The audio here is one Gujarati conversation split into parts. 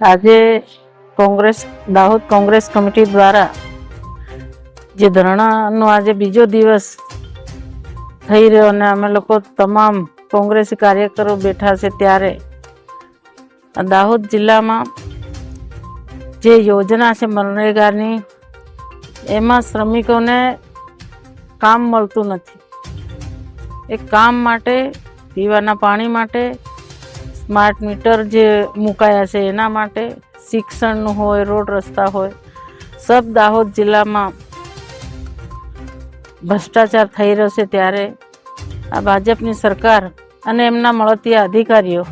આજે દાહોદ કોંગ્રેસ કમિટી દ્વારા જે ધરણાનો આજે બીજો દિવસ થઈ રહ્યો અને અમે લોકો તમામ કોંગ્રેસી કાર્યકરો બેઠા છે, ત્યારે દાહોદ જિલ્લામાં જે યોજના છે મનરેગાની, એમાં શ્રમિકોને કામ મળતું નથી. એ કામ માટે, પીવાના પાણી માટે, સ્માર્ટ મીટર જે મુકાયા છે એના માટે, શિક્ષણનું હોય, રોડ રસ્તા હોય, સબ દાહોદ જિલ્લામાં ભ્રષ્ટાચાર થઈ રહ્યો છે. ત્યારે આ ભાજપની સરકાર અને એમના મળતિયા અધિકારીઓ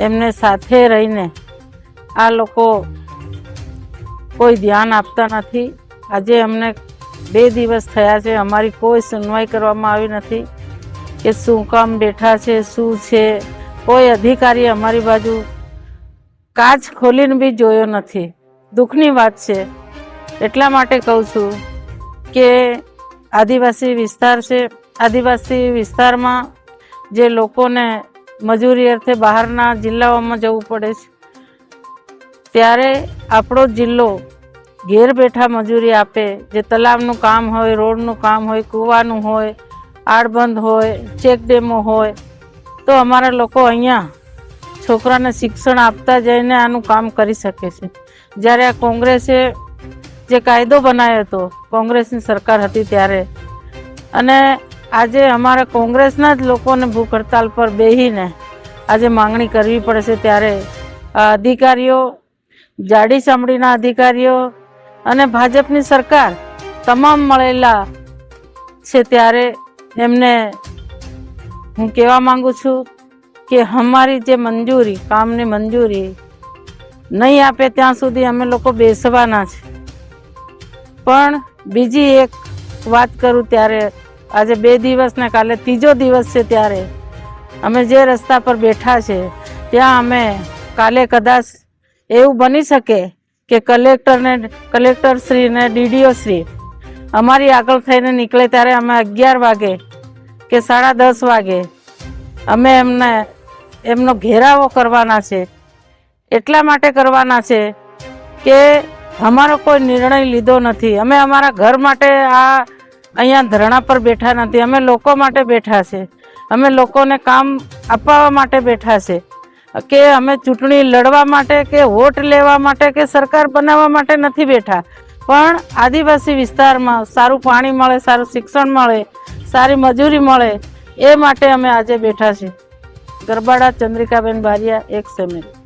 એમને સાથે રહીને આ લોકો કોઈ ધ્યાન આપતા નથી. આજે અમને 2 દિવસ થયા છે, અમારી કોઈ સુનવાઈ કરવામાં આવી નથી કે શું કામ બેઠા છે, શું છે. કોઈ અધિકારી અમારી બાજુ કાચ ખોલીને બી જોયો નથી. દુઃખની વાત છે. એટલા માટે કહું છું કે આદિવાસી વિસ્તાર છે, આદિવાસી વિસ્તારમાં જે લોકોને મજૂરી અર્થે બહારના જિલ્લાઓમાં જવું પડે છે, ત્યારે આપણો જિલ્લો ઘેર બેઠા મજૂરી આપે. જે તલાવનું કામ હોય, રોડનું કામ હોય, કૂવાનું હોય, આડબંધ હોય, ચેક ડેમો હોય, તો અમારા લોકો અહીંયા છોકરાને શિક્ષણ આપતા જઈને આનું કામ કરી શકે છે. જ્યારે આ કોંગ્રેસે જે કાયદો બનાવ્યો હતો, કોંગ્રેસની સરકાર હતી ત્યારે, અને આજે અમારા કોંગ્રેસના જ લોકોને ભૂખ હડતાલ પર બેસીને આજે માંગણી કરવી પડે છે. ત્યારે આ અધિકારીઓ, જાડી ચામડીના અધિકારીઓ અને ભાજપની સરકાર તમામ મળેલા છે, ત્યારે એમને હું કહેવા માંગુ છું કે અમારી જે મંજૂરી, કામની મંજૂરી નહીં આપે ત્યાં સુધી અમે લોકો બેસવાના છે. પણ બીજી એક વાત કરું, ત્યારે આજે 2 દિવસ ને કાલે 3જો દિવસ છે, ત્યારે અમે જે રસ્તા પર બેઠા છે ત્યાં અમે કાલે કદાચ એવું બની શકે કે કલેક્ટરશ્રી ને ડીડીઓ શ્રી અમારી આગળ થઈને નીકળે, ત્યારે અમે 11 વાગે કે 10:30 વાગે અમે એમનો ઘેરાવો કરવાના છે. એટલા માટે કરવાના છે કે અમારો કોઈ નિર્ણય લીધો નથી. અમે અમારા ઘર માટે અહીંયા ધરણા પર બેઠા નથી. અમે લોકો માટે બેઠા છે. અમે લોકોને કામ અપાવવા માટે બેઠા છે, કે અમે ચૂંટણી લડવા માટે કે વોટ લેવા માટે કે સરકાર બનાવવા માટે નથી બેઠા. પણ આદિવાસી વિસ્તારમાં સારું પાણી મળે, સારું શિક્ષણ મળે, સારી મજૂરી મળે, એ માટે અમે આજે બેઠા છીએ. ગરબાડા ચંદ્રિકાબેન બારિયા, 1 સેમેન્ટ.